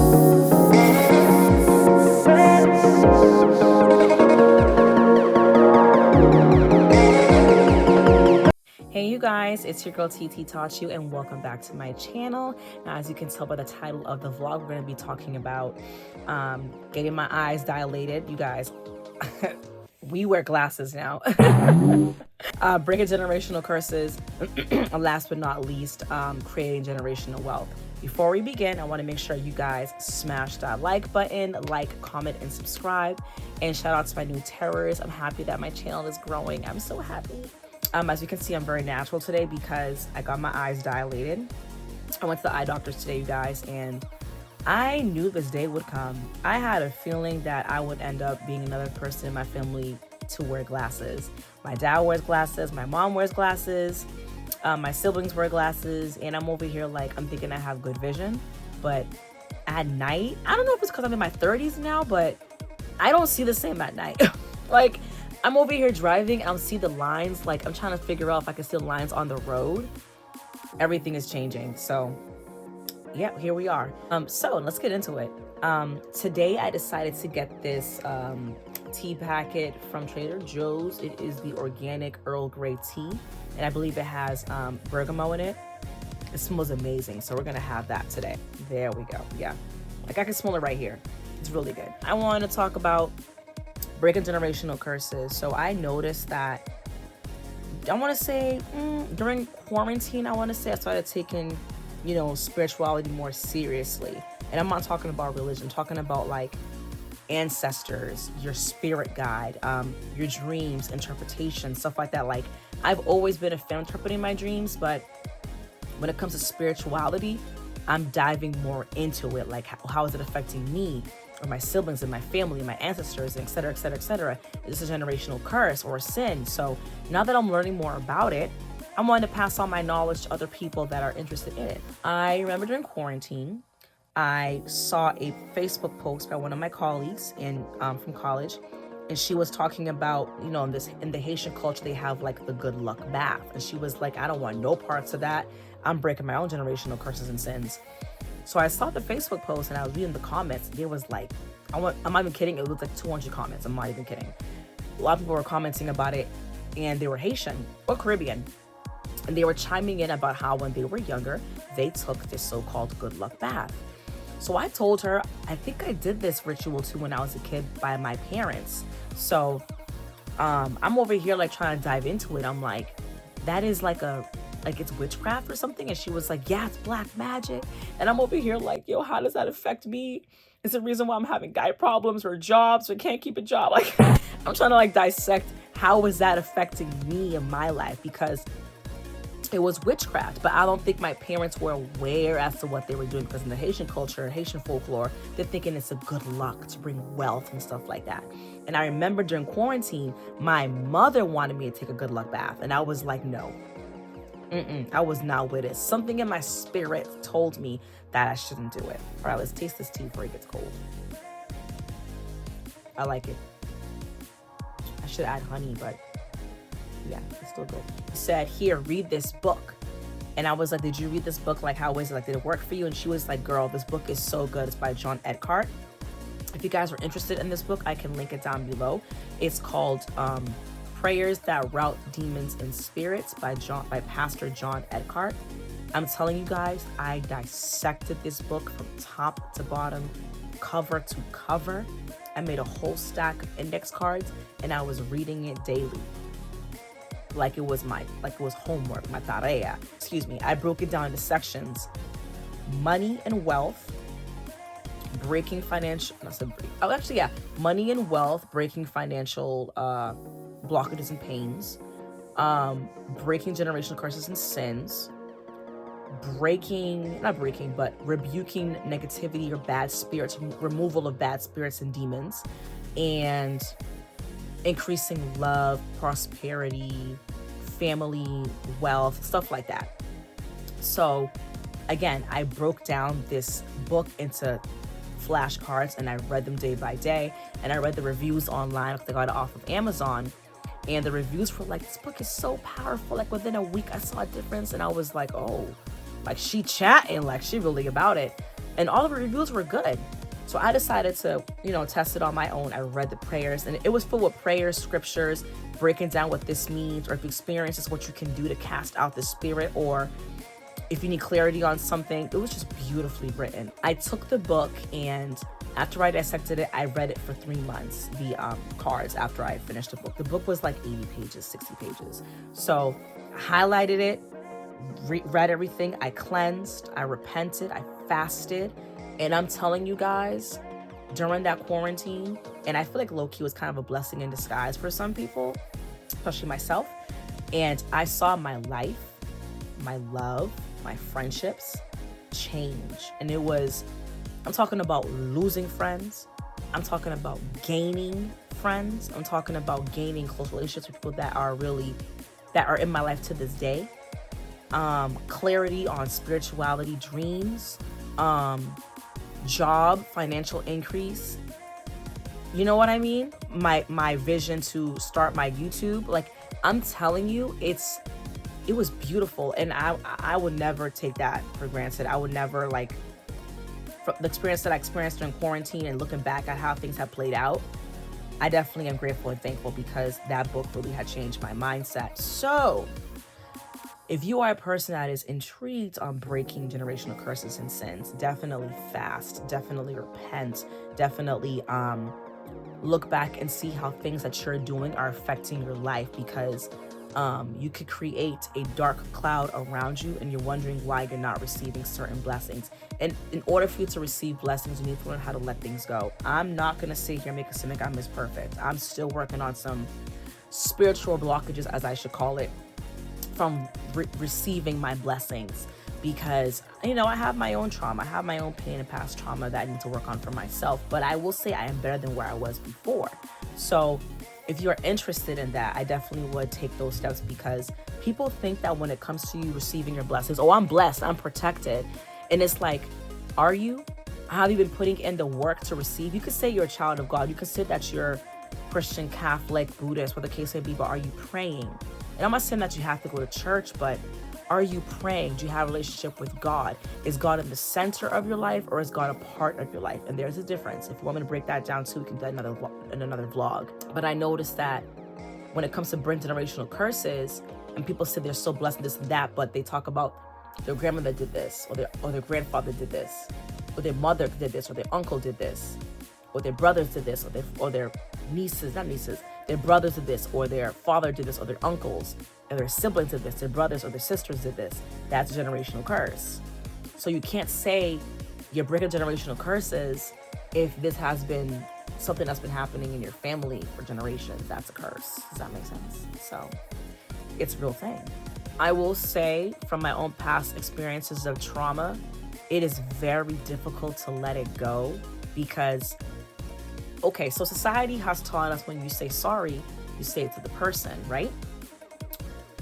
Hey you guys, it's your girl Tititaughtyou and welcome back to my channel. Now, as you can tell by the title of the vlog, we're going to be talking about getting my eyes dilated. You guys, we wear glasses now. Breaking generational curses, and last but not least, creating generational wealth. Before we begin, I want to make sure you guys smash that like button, like, comment, and subscribe. And shout out to my new terrors. I'm happy that my channel is growing. I'm so happy. As you can see, I'm very natural today because I got my eyes dilated. I went to the eye doctors today, you guys, and I knew this day would come. I had a feeling that I would end up being another person in my family to wear glasses. My dad wears glasses, my mom wears glasses, my siblings wear glasses, and I'm over here like, I'm thinking I have good vision, but at night, I don't know if it's because I'm in my 30s now, but I don't see the same at night. Like, I'm over here driving, I'll see the lines, like I'm trying to figure out if I can see the lines on the road. Everything is changing. So yeah, here we are. So let's get into it. Today I decided to get this tea packet from Trader Joe's. It is the organic Earl Grey tea, and I believe it has bergamot in it. It smells amazing, so we're gonna have that today. There we go. Yeah, like I can smell it right here. It's really good. I want to talk about breaking generational curses. So I noticed that, I want to say during quarantine, I started taking, spirituality more seriously. And I'm not talking about religion, I'm talking about like ancestors, your spirit guide, your dreams, interpretation, stuff like that. Like, I've always been a fan of interpreting my dreams, but when it comes to spirituality, I'm diving more into it. Like, how is it affecting me, or my siblings and my family and my ancestors, et cetera, et cetera, et cetera? Is this a generational curse or a sin? So now that I'm learning more about it, I'm wanting to pass on my knowledge to other people that are interested in it. I remember during quarantine, I saw a Facebook post by one of my colleagues from college, and she was talking about, in the Haitian culture, they have like the good luck bath. And she was like, I don't want no parts of that. I'm breaking my own generational curses and sins. So I saw the Facebook post and I was reading the comments. There was like, I'm not even kidding, it was like 200 comments. I'm not even kidding. A lot of people were commenting about it, and they were Haitian or Caribbean. And they were chiming in about how when they were younger, they took this so-called good luck bath. So I told her, I think I did this ritual too when I was a kid by my parents. So I'm over here like trying to dive into it. I'm like, that is like it's witchcraft or something? And she was like, yeah, it's black magic. And I'm over here like, yo, how does that affect me? Is the reason why I'm having guy problems or jobs or can't keep a job? Like, I'm trying to like dissect how is that affecting me in my life, because it was witchcraft. But I don't think my parents were aware as to what they were doing, because in the Haitian culture, Haitian folklore, they're thinking it's a good luck to bring wealth and stuff like that. And I remember during quarantine, my mother wanted me to take a good luck bath, and I was like, no. I was not with it. Something in my spirit told me that I shouldn't do it. All right, let's taste this tea before it gets cold. I like it. I should add honey, but yeah, it's still good. He said, here, read this book. And I was like, did you read this book? Like, how is it? Like, did it work for you? And she was like, girl, this book is so good. It's by John Eckhart. If you guys are interested in this book, I can link it down below. It's called Prayers That Rout Demons and Spirits by Pastor John Eckhart. I'm telling you guys, I dissected this book from top to bottom, cover to cover. I made a whole stack of index cards, and I was reading it daily. Like it was homework, my tarea. Excuse me. I broke it down into sections: money and wealth, breaking financial, money and wealth, breaking financial blockages and pains, breaking generational curses and sins, rebuking negativity or bad spirits, removal of bad spirits and demons, and increasing love, prosperity, family, wealth, stuff like that. So again, I broke down this book into flashcards, and I read them day by day, and I read the reviews online because I got it off of Amazon, and the reviews were like, this book is so powerful. Like within a week I saw a difference, and I was like, oh, like she chatting, like she really about it. and all the reviews were good. So I decided to, test it on my own. I read the prayers, and it was full of prayers, scriptures, breaking down what this means, or if you experience this, what you can do to cast out the spirit, or if you need clarity on something. It was just beautifully written. I took the book, and after I dissected it, I read it for 3 months, the cards, after I finished the book. The book was like 80 pages, 60 pages. So I highlighted it, read everything. I cleansed, I repented, I fasted. And I'm telling you guys, during that quarantine, and I feel like low-key was kind of a blessing in disguise for some people, especially myself. And I saw my life, my love, my friendships change. And I'm talking about losing friends. I'm talking about gaining friends. I'm talking about gaining close relationships with people that are in my life to this day. Clarity on spirituality, dreams, job, financial increase. You know what I mean? My vision to start my YouTube. Like, I'm telling you, it was beautiful, and I would never take that for granted. I would never, like, the experience that I experienced during quarantine and looking back at how things have played out, I definitely am grateful and thankful, because that book really had changed my mindset. So if you are a person that is intrigued on breaking generational curses and sins, definitely fast, definitely repent, definitely look back and see how things that you're doing are affecting your life, because you could create a dark cloud around you, and you're wondering why you're not receiving certain blessings. And in order for you to receive blessings, you need to learn how to let things go. I'm not going to sit here and make it seem like I'm as perfect. I'm still working on some spiritual blockages, as I should call it, from receiving my blessings, because I have my own trauma. I have my own pain and past trauma that I need to work on for myself. But I will say I am better than where I was before. So if you're interested in that, I definitely would take those steps, because people think that when it comes to you receiving your blessings, oh, I'm blessed, I'm protected. And it's like, are you? Have you been putting in the work to receive? You could say you're a child of God. You could say that you're Christian, Catholic, Buddhist, whatever the case may be, but are you praying? And I'm not saying that you have to go to church, but are you praying? Do you have a relationship with God? Is God in the center of your life, or is God a part of your life? And there's a difference. If you want me to break that down too, we can do that in another vlog. But I noticed that when it comes to breaking generational curses, and people say they're so blessed and this and that, but they talk about their grandmother did this, or their grandfather did this, or their mother did this, or their uncle did this, or their brothers did this, or their their brothers did this, or their father did this, or their uncles, and their siblings did this, their brothers or their sisters did this. That's a generational curse. So you can't say you're breaking generational curses if this has been something that's been happening in your family for generations. That's a curse. Does that make sense? So it's a real thing. I will say, from my own past experiences of trauma, it is very difficult to let it go, because okay, so society has taught us when you say sorry, you say it to the person, right?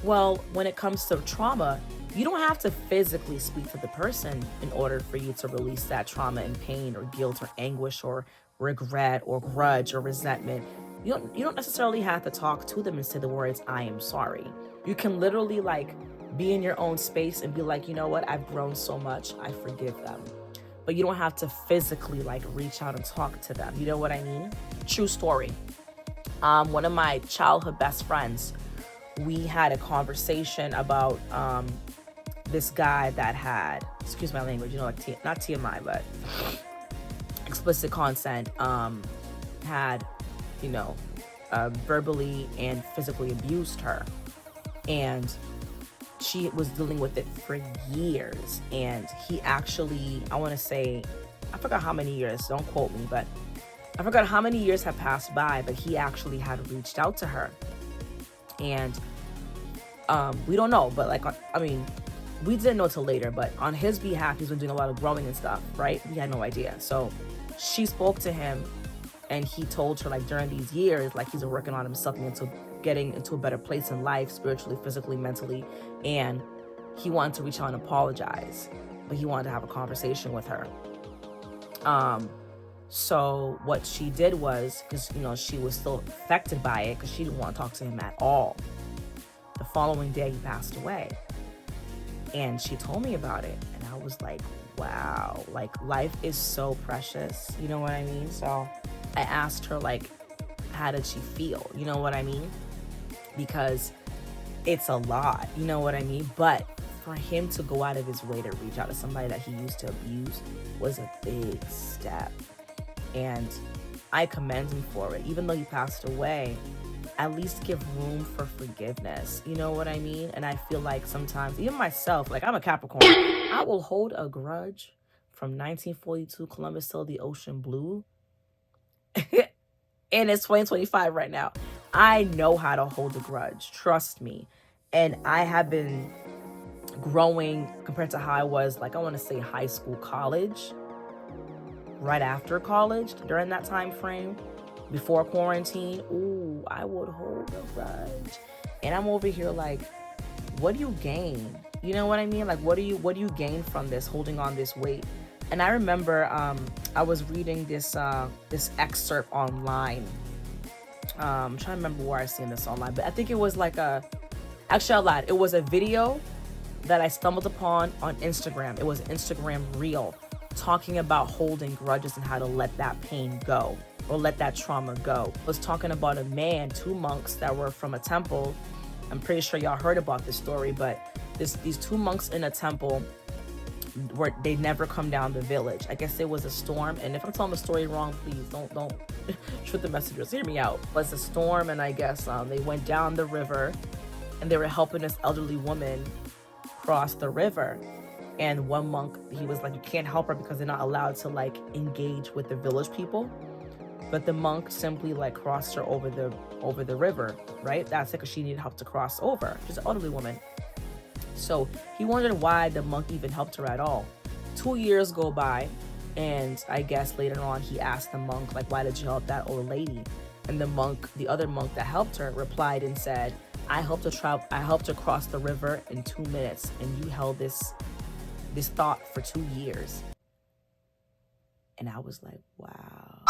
Well, when it comes to trauma, you don't have to physically speak to the person in order for you to release that trauma and pain or guilt or anguish or regret or grudge or resentment. You don't necessarily have to talk to them and say the words, I am sorry. You can literally be in your own space and be like, you know what? I've grown so much. I forgive them. But you don't have to physically reach out and talk to them. You know what I mean? True story. One of my childhood best friends, we had a conversation about this guy that had, excuse my language, not TMI, but explicit content, had, verbally and physically abused her. And she was dealing with it for years. And he actually, I want to say, I forgot how many years, don't quote me, but I forgot how many years had passed by, but he actually had reached out to her. And we don't know, but we didn't know till later, but on his behalf, he's been doing a lot of growing and stuff, right? We had no idea. So she spoke to him, and he told her during these years, he's been working on himself into getting into a better place in life, spiritually, physically, mentally. And he wanted to reach out and apologize, but he wanted to have a conversation with her. So what she did was, because, she was still affected by it, because she didn't want to talk to him at all. The following day, he passed away. And she told me about it. And I was like, wow, like life is so precious, you know what I mean? So I asked her, like, how did she feel? You know what I mean? Because it's a lot, you know what I mean? But for him to go out of his way to reach out to somebody that he used to abuse was a big step. And I commend him for it. Even though he passed away, at least give room for forgiveness. You know what I mean? And I feel like sometimes, even myself, like I'm a Capricorn, I will hold a grudge from 1942 Columbus till the ocean blue. And it's 2025 right now. I know how to hold a grudge, trust me. And I have been growing compared to how I was, like, I want to say high school, college, right after college, during that time frame, before quarantine. Ooh, I would hold a grudge. And I'm over here like, what do you gain? You know what I mean? Like, what do you gain from this, holding on this weight? And I remember I was reading this excerpt online. I'm trying to remember where I seen this online, but I think it was like actually I lied. It was a video that I stumbled upon on Instagram. It was an Instagram reel talking about holding grudges and how to let that pain go, or let that trauma go. It was talking about a man, two monks that were from a temple. I'm pretty sure y'all heard about this story, but these two monks in a temple, they never come down the village. I guess it was a storm, and if I'm telling the story wrong, please don't shoot the messengers, hear me out. It was a storm, and I guess they went down the river, and they were helping this elderly woman cross the river. And one monk, he was like, you can't help her because they're not allowed to like engage with the village people. But the monk simply like crossed her over the river, right? That's because she needed help to cross over. She's an elderly woman. So he wondered why the monk even helped her at all. 2 years go by, and I guess later on he asked the monk, like, why did you help that old lady? And the other monk that helped her replied and said, I helped her cross the river in 2 minutes, and you held this thought for 2 years. And I was like, wow.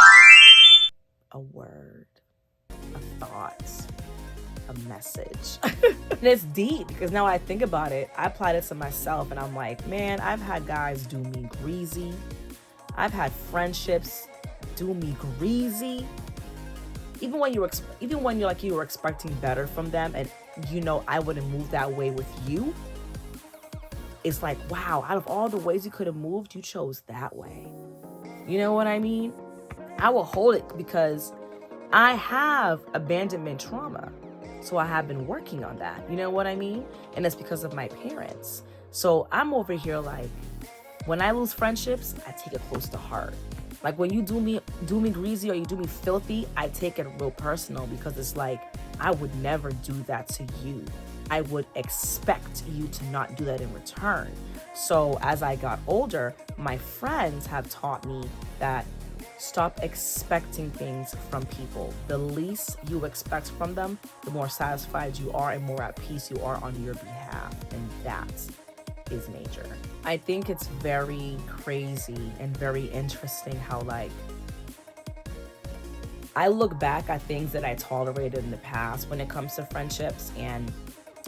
A word, a thought, a message. And it's deep, because now I think about it, I applied it to myself, and I'm like, man, I've had guys do me greasy. I've had friendships do me greasy. Even when you were expecting better from them, and you know I wouldn't move that way with you. It's like, wow, out of all the ways you could have moved, you chose that way. You know what I mean? I will hold it because I have abandonment trauma. So I have been working on that. You know what I mean? And it's because of my parents. So I'm over here like, when I lose friendships, I take it close to heart. Like when you do me greasy or you do me filthy, I take it real personal, because it's like, I would never do that to you. I would expect you to not do that in return. So as I got older, my friends have taught me that stop expecting things from people. The least you expect from them, the more satisfied you are and more at peace you are on your behalf. And that is nature. I think it's very crazy and very interesting how, like, I look back at things that I tolerated in the past when it comes to friendships, and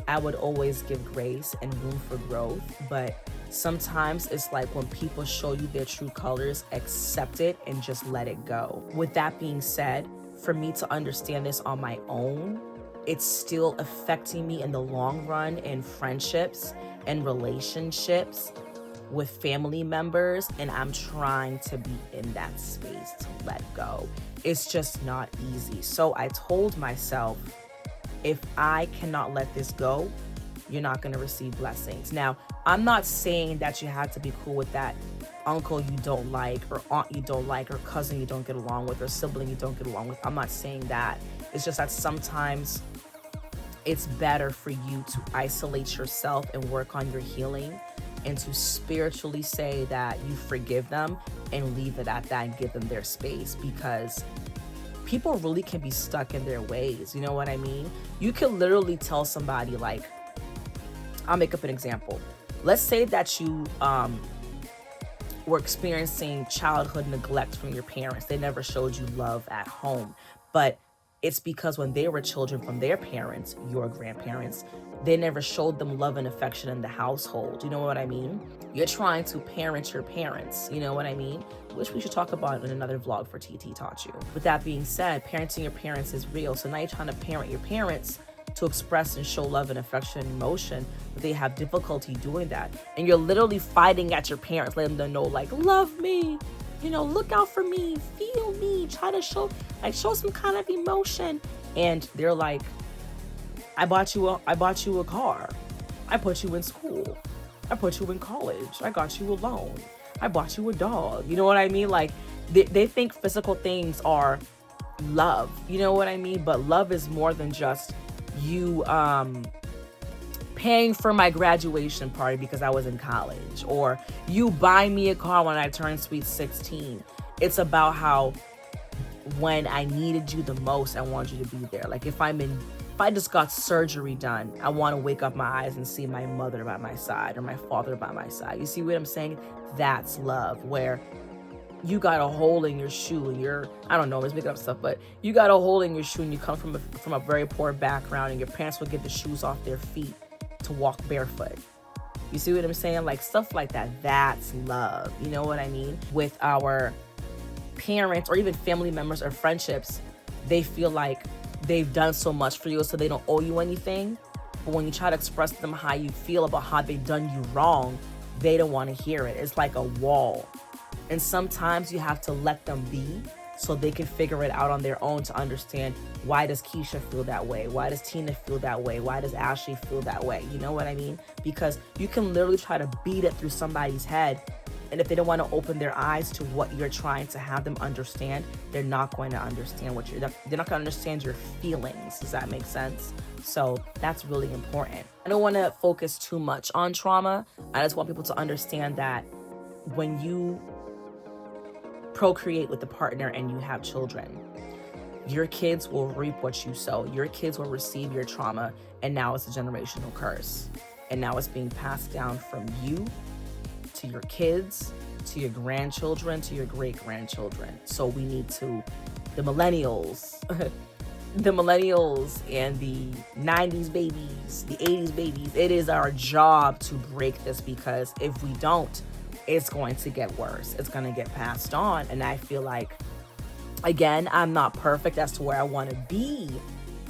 I would always give grace and room for growth. But sometimes it's like when people show you their true colors, accept it and just let it go. With that being said, for me to understand this on my own, it's still affecting me in the long run in friendships and relationships with family members, and I'm trying to be in that space to let go. It's just not easy. So I told myself, if I cannot let this go, you're not going to receive blessings. Now, I'm not saying that you have to be cool with that uncle you don't like, or aunt you don't like, or cousin you don't get along with, or sibling you don't get along with. I'm not saying that. It's just that sometimes it's better for you to isolate yourself and work on your healing, and to spiritually say that you forgive them and leave it at that and give them their space, because people really can be stuck in their ways. You know what I mean? You can literally tell somebody, like, I'll make up an example. Let's say that you were experiencing childhood neglect from your parents. They never showed you love at home, but it's because when they were children from their parents, your grandparents, they never showed them love and affection in the household. You know what I mean? You're trying to parent your parents, you know what I mean? Which we should talk about in another vlog for TT Taught You. With that being said, parenting your parents is real. So now you're trying to parent your parents to express and show love and affection and emotion, but they have difficulty doing that. And you're literally fighting at your parents, letting them know, like, love me, you know, look out for me, feel me, try to show some kind of emotion. And they're like, I bought you a car. I put you in school. I put you in college. I got you a loan. I bought you a dog. You know what I mean? Like, they think physical things are love. You know what I mean? But love is more than just you paying for my graduation party because I was in college, or you buy me a car when I turned sweet 16. It's about how when I needed you the most, I wanted you to be there. Like if I just got surgery done, I want to wake up my eyes and see my mother by my side or my father by my side. You see what I'm saying? That's love, where you got a hole in your shoe and I don't know, I'm just making up stuff, but you got a hole in your shoe and you come from a very poor background, and your parents will get the shoes off their feet to walk barefoot. You see what I'm saying? Like stuff like that. That's love. You know what I mean? With our parents or even family members or friendships, they feel like they've done so much for you, so they don't owe you anything. But when you try to express to them how you feel about how they've done you wrong, they don't want to hear it. It's like a wall. And sometimes you have to let them be so they can figure it out on their own to understand, why does Keisha feel that way? Why does Tina feel that way? Why does Ashley feel that way? You know what I mean? Because you can literally try to beat it through somebody's head, and if they don't want to open their eyes to what you're trying to have them understand, they're not going to understand they're not going to understand your feelings. Does that make sense? So that's really important. I don't want to focus too much on trauma. I just want people to understand that when you procreate with a partner and you have children, your kids will reap what you sow. Your kids will receive your trauma, and now it's a generational curse. And now it's being passed down from you to your kids, to your grandchildren, to your great-grandchildren. So we need to, the millennials, the millennials and the 90s babies, the 80s babies, it is our job to break this, because if we don't, it's going to get worse. It's going to get passed on. And I feel like, again, I'm not perfect as to where I want to be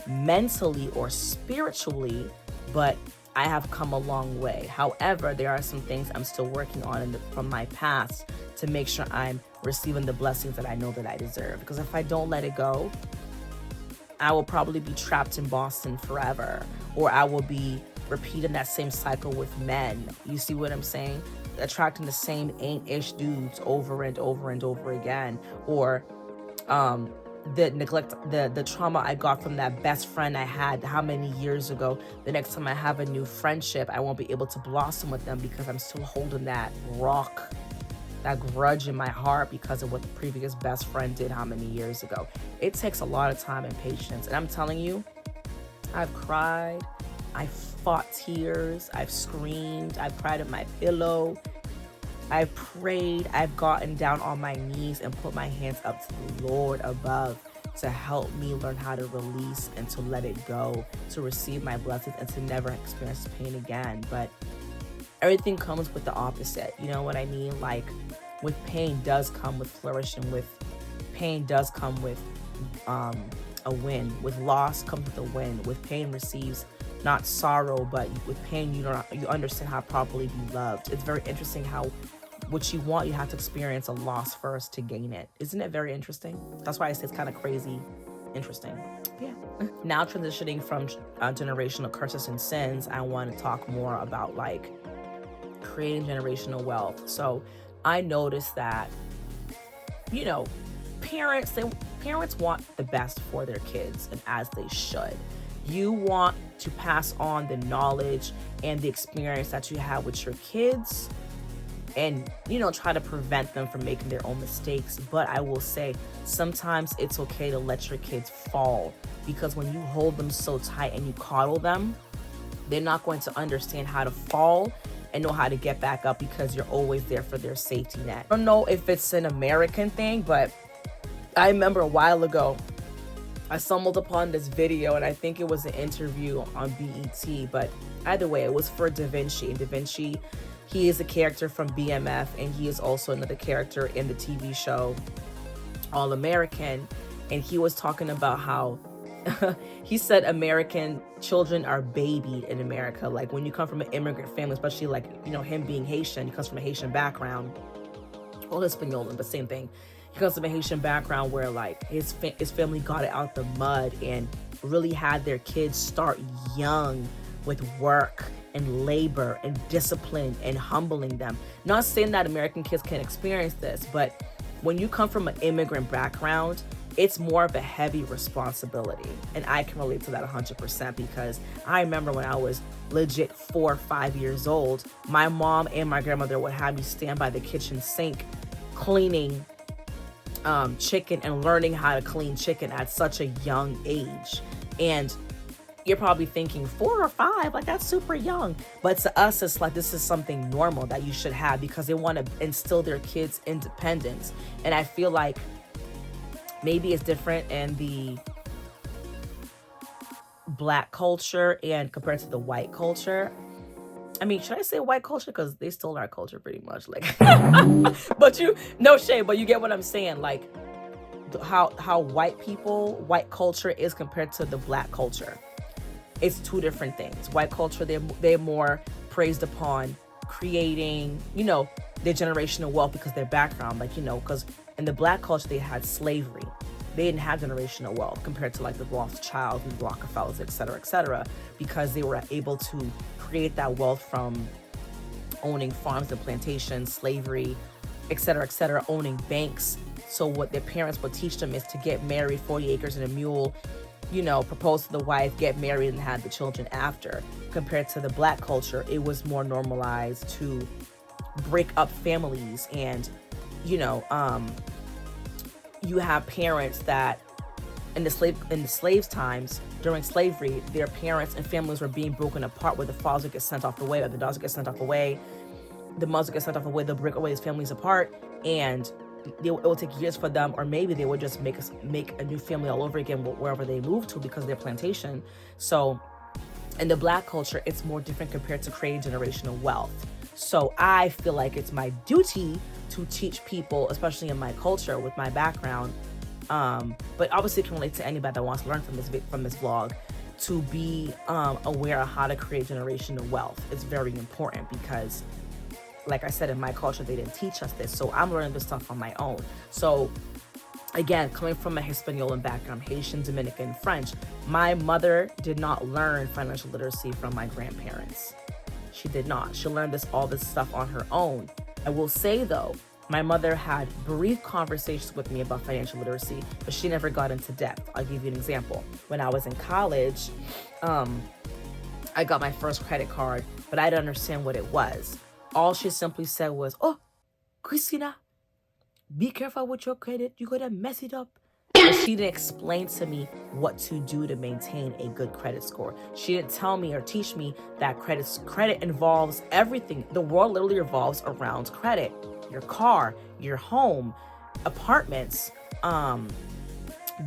mentally or spiritually, but I have come a long way. However, there are some things I'm still working on from my past to make sure I'm receiving the blessings that I know that I deserve. Because if I don't let it go, I will probably be trapped in Boston forever, or I will be repeating that same cycle with men. You see what I'm saying? Attracting the same ain't-ish dudes over and over and over again, or the neglect, the trauma I got from that best friend I had how many years ago. The next time I have a new friendship, I won't be able to blossom with them because I'm still holding that grudge in my heart because of what the previous best friend did how many years ago. It takes a lot of time and patience, and I'm telling you, I've cried, I've fought tears, I've screamed, I've cried at my pillow, I've prayed, I've gotten down on my knees and put my hands up to the Lord above to help me learn how to release and to let it go, to receive my blessings and to never experience pain again. But everything comes with the opposite. You know what I mean? Like, with pain does come with flourishing. With pain does come with a win. With loss comes with a win. With pain receives not sorrow, but with pain you understand how to properly be loved. It's very interesting how what you want, you have to experience a loss first to gain it. Isn't it very interesting? That's why I say it's kind of crazy interesting. Yeah. Now transitioning from generational curses and sins, I want to talk more about like creating generational wealth. So I noticed that, you know, parents want the best for their kids, and as they should. You want to pass on the knowledge and the experience that you have with your kids, and, you know, try to prevent them from making their own mistakes. But I will say, sometimes it's okay to let your kids fall, because when you hold them so tight and you coddle them, they're not going to understand how to fall and know how to get back up, because you're always there for their safety net. I don't know if it's an American thing, but I remember a while ago, I stumbled upon this video, and I think it was an interview on BET, but either way, it was for Da Vinci. And Da Vinci He is a character from BMF, and he is also another character in the TV show All American. And he was talking about how he said American children are babied in America. Like when you come from an immigrant family, especially like, you know, him being Haitian, he comes from a Haitian background. Well, Hispaniola, but same thing. He comes from a Haitian background where like his family got it out the mud and really had their kids start young with work and labor and discipline and humbling them. Not saying that American kids can't experience this, but when you come from an immigrant background, it's more of a heavy responsibility. And I can relate to that 100% because I remember when I was legit 4 or 5 years old, my mom and my grandmother would have me stand by the kitchen sink cleaning chicken and learning how to clean chicken at such a young age. And you're probably thinking 4 or 5, like that's super young. But to us, it's like this is something normal that you should have because they want to instill their kids' independence. And I feel like maybe it's different in the Black culture and compared to the white culture. I mean, should I say white culture? Because they stole our culture pretty much. Like, but no shame, but you get what I'm saying. Like how white culture is compared to the Black culture. It's two different things. White culture, they're more praised upon creating, you know, their generational wealth because their background, like, you know, because in the Black culture, they had slavery. They didn't have generational wealth compared to like the Rothschilds and the Rockefellers, et cetera, because they were able to create that wealth from owning farms and plantations, slavery, et cetera, owning banks. So what their parents would teach them is to get married, 40 acres and a mule, you know, propose to the wife, get married and have the children after. Compared to the Black culture, it was more normalized to break up families and, you know, you have parents that in the slaves times, during slavery, their parents and families were being broken apart where the fathers would get sent off the way or the daughters get sent off the way, the mothers get sent off the way, they'll break away his families apart, and it will take years for them, or maybe they would just make a new family all over again wherever they move to because of their plantation. So in the Black culture, it's more different compared to creating generational wealth. So I feel like it's my duty to teach people, especially in my culture with my background, but obviously it can relate to anybody that wants to learn from this vlog, to be aware of how to create generational wealth. It's very important because, like I said, in my culture, they didn't teach us this. So I'm learning this stuff on my own. So again, coming from a Hispaniola background, Haitian, Dominican, French, my mother did not learn financial literacy from my grandparents. She did not. She learned all this stuff on her own. I will say though, my mother had brief conversations with me about financial literacy, but she never got into depth. I'll give you an example. When I was in college, I got my first credit card, but I didn't understand what it was. All she simply said was, "Oh, Christina, be careful with your credit. You're going to mess it up." But she didn't explain to me what to do to maintain a good credit score. She didn't tell me or teach me that credit involves everything. The world literally revolves around credit. Your car, your home, apartments,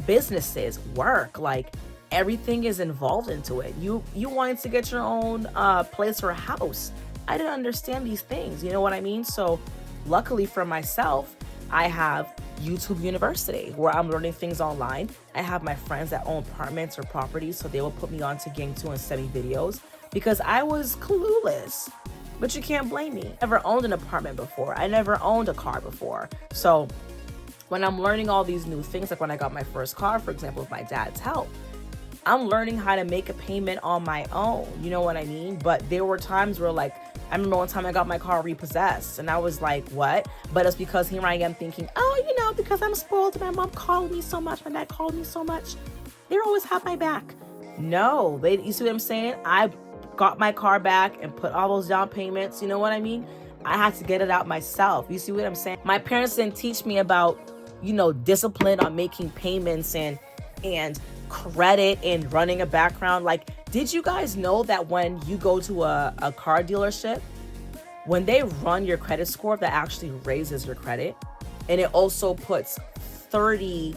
businesses, work, like everything is involved into it. You wanted to get your own place or a house. I didn't understand these things, you know what I mean? So luckily for myself, I have YouTube University where I'm learning things online. I have my friends that own apartments or properties, so they will put me on to Gang2 and send me videos because I was clueless. But you can't blame me. I never owned an apartment before. I never owned a car before. So when I'm learning all these new things, like when I got my first car, for example, with my dad's help, I'm learning how to make a payment on my own. You know what I mean? But there were times where, like, I remember one time I got my car repossessed and I was like, what? But it's because here I am thinking, oh, you know, because I'm spoiled and my mom called me so much, my dad called me so much, they always have my back. No, you see what I'm saying? I got my car back and put all those down payments. You know what I mean? I had to get it out myself. You see what I'm saying? My parents didn't teach me about, you know, discipline on making payments and credit and running a background. Like, did you guys know that when you go to a car dealership, when they run your credit score, that actually raises your credit? And it also puts 30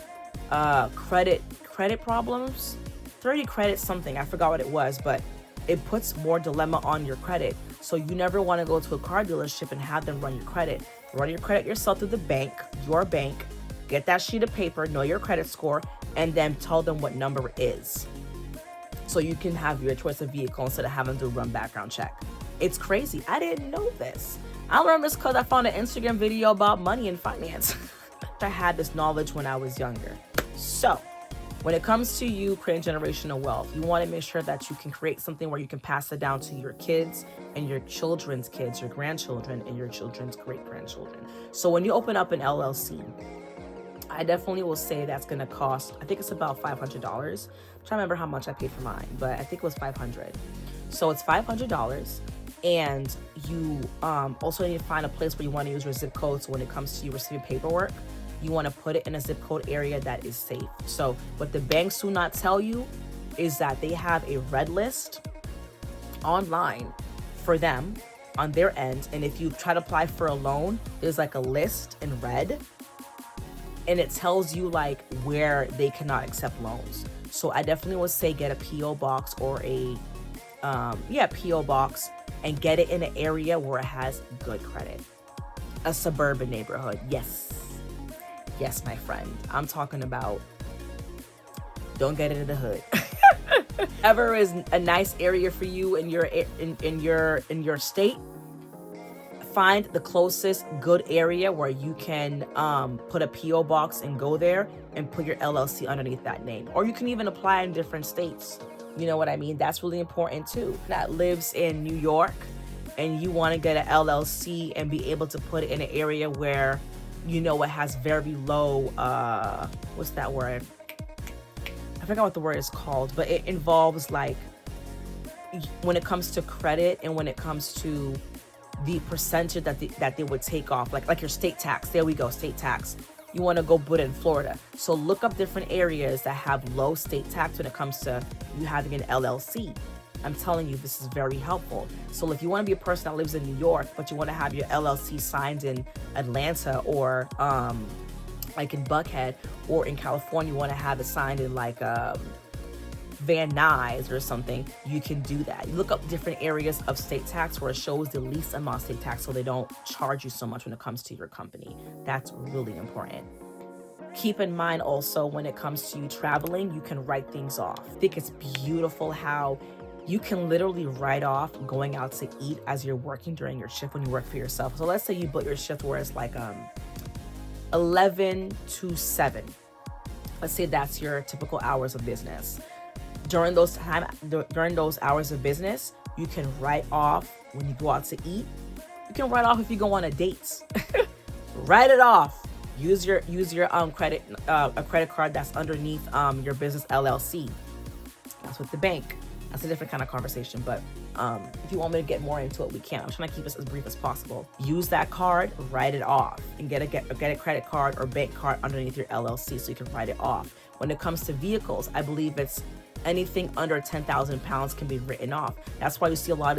credit problems, 30 credit something, I forgot what it was, but it puts more dilemma on your credit. So you never want to go to a car dealership and have them run your credit. Run your credit yourself through the bank, your bank, get that sheet of paper, know your credit score, and then tell them what number it is. So you can have your choice of vehicle instead of having to run background check. It's crazy. I didn't know this. I learned this because I found an Instagram video about money and finance. I had this knowledge when I was younger. So when it comes to you creating generational wealth, you want to make sure that you can create something where you can pass it down to your kids and your children's kids, your grandchildren, and your children's great-grandchildren. So when you open up an LLC, I definitely will say that's going to cost, I think it's about $500. I'm trying to remember how much I paid for mine, but I think it was $500. So it's $500. And you also need to find a place where you want to use your zip code. So when it comes to you receiving paperwork, you want to put it in a zip code area that is safe. So what the banks do not tell you is that they have a red list online for them on their end. And if you try to apply for a loan, there's like a list in red, and it tells you like where they cannot accept loans. So I definitely would say get a PO box or a PO box, and get it in an area where it has good credit. A suburban neighborhood. Yes, my friend. I'm talking about, don't get it in the hood. Whatever is a nice area for you in your state, find the closest good area where you can put a PO box and go there and put your LLC underneath that name. Or you can even apply in different states. You know what I mean? That's really important too. That lives in New York and you want to get an LLC and be able to put it in an area where you know it has very low, what's that word? I forgot what the word is called, but it involves like when it comes to credit and when it comes to the percentage that they would take off, like your state tax. There we go, state tax. You want to go put it in Florida. So look up different areas that have low state tax when it comes to you having an LLC. I'm telling you, this is very helpful. So if you want to be a person that lives in New York, but you want to have your LLC signed in Atlanta or like in Buckhead, or in California, you want to have it signed in like Van Nuys or something, you can do that. You look up different areas of state tax where it shows the least amount of state tax so they don't charge you so much when it comes to your company. That's really important. Keep in mind also when it comes to you traveling, you can write things off. I think it's beautiful how you can literally write off going out to eat as you're working during your shift when you work for yourself. So let's say you book your shift where it's like 11 to 7. Let's say that's your typical hours of business. During those hours of business, you can write off when you go out to eat. You can write off if you go on a date. Write it off. Use your credit a credit card that's underneath your business LLC. That's with the bank. That's a different kind of conversation, but if you want me to get more into it, we can. I'm trying to keep this as brief as possible. Use that card, write it off, and get a credit card or bank card underneath your LLC so you can write it off. When it comes to vehicles, I believe it's anything under 10,000 pounds can be written off. That's why you see a lot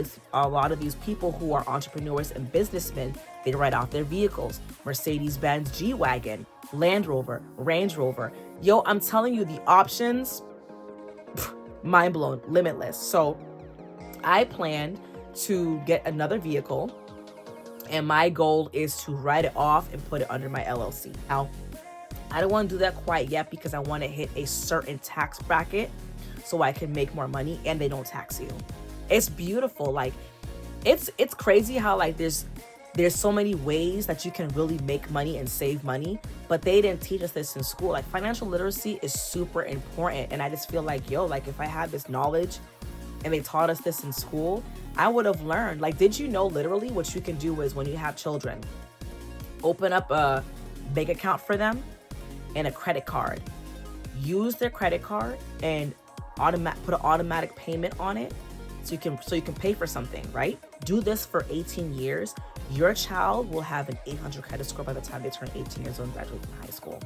of these people who are entrepreneurs and businessmen, they write off their vehicles. Mercedes-Benz G-Wagon, Land Rover, Range Rover. Yo, I'm telling you, the options, mind blown, limitless. So I plan to get another vehicle, and my goal is to write it off and put it under my LLC. Now, I don't want to do that quite yet because I want to hit a certain tax bracket so I can make more money and they don't tax you. It's beautiful. Like it's crazy how like there's so many ways that you can really make money and save money, but they didn't teach us this in school. Like financial literacy is super important. And I just feel like, yo, like if I had this knowledge and they taught us this in school, I would have learned. Like, did you know literally what you can do is when you have children, open up a bank account for them and a credit card. Use their credit card and put an automatic payment on it so you can pay for something, right? Do this for 18 years. Your child will have an 800 credit score by the time they turn 18 years old and graduate from high school.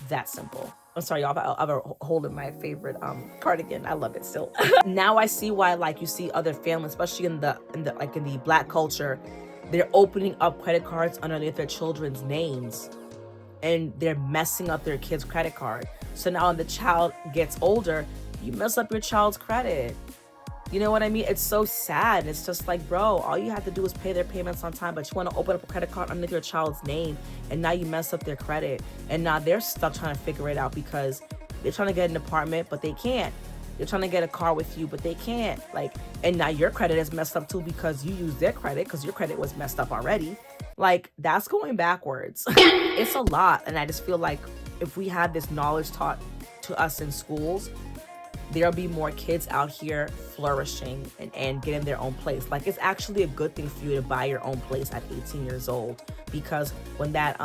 That simple. I'm sorry, y'all, I have a hole in my favorite cardigan. I love it still. Now I see why, like, you see other families, especially in the Black culture, they're opening up credit cards underneath their children's names, and they're messing up their kid's credit card. So now when the child gets older, you mess up your child's credit. You know what I mean? It's so sad. It's just like, bro, all you have to do is pay their payments on time, but you want to open up a credit card under your child's name, and now you mess up their credit, and now they're stuck trying to figure it out because they're trying to get an apartment, but they can't. They're trying to get a car with you, but they can't. Like, and now your credit is messed up too because you used their credit because your credit was messed up already. Like, that's going backwards. It's a lot. And I just feel like if we had this knowledge taught to us in schools, there'll be more kids out here flourishing and getting their own place. Like, it's actually a good thing for you to buy your own place at 18 years old, because when that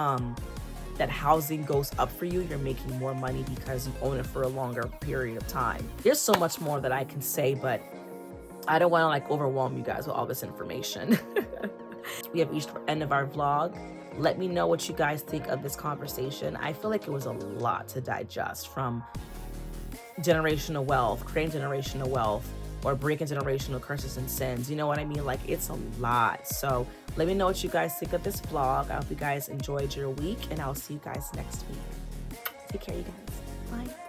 housing goes up for you, you're making more money because you own it for a longer period of time. There's so much more that I can say, but I don't want to like overwhelm you guys with all this information. We have reached the end of our vlog. Let me know what you guys think of this conversation. I feel like it was a lot to digest, from generational wealth, creating generational wealth, or breaking generational curses and sins. You know what I mean? Like, it's a lot. So let me know what you guys think of this vlog. I hope you guys enjoyed your week, and I'll see you guys next week. Take care, you guys. Bye.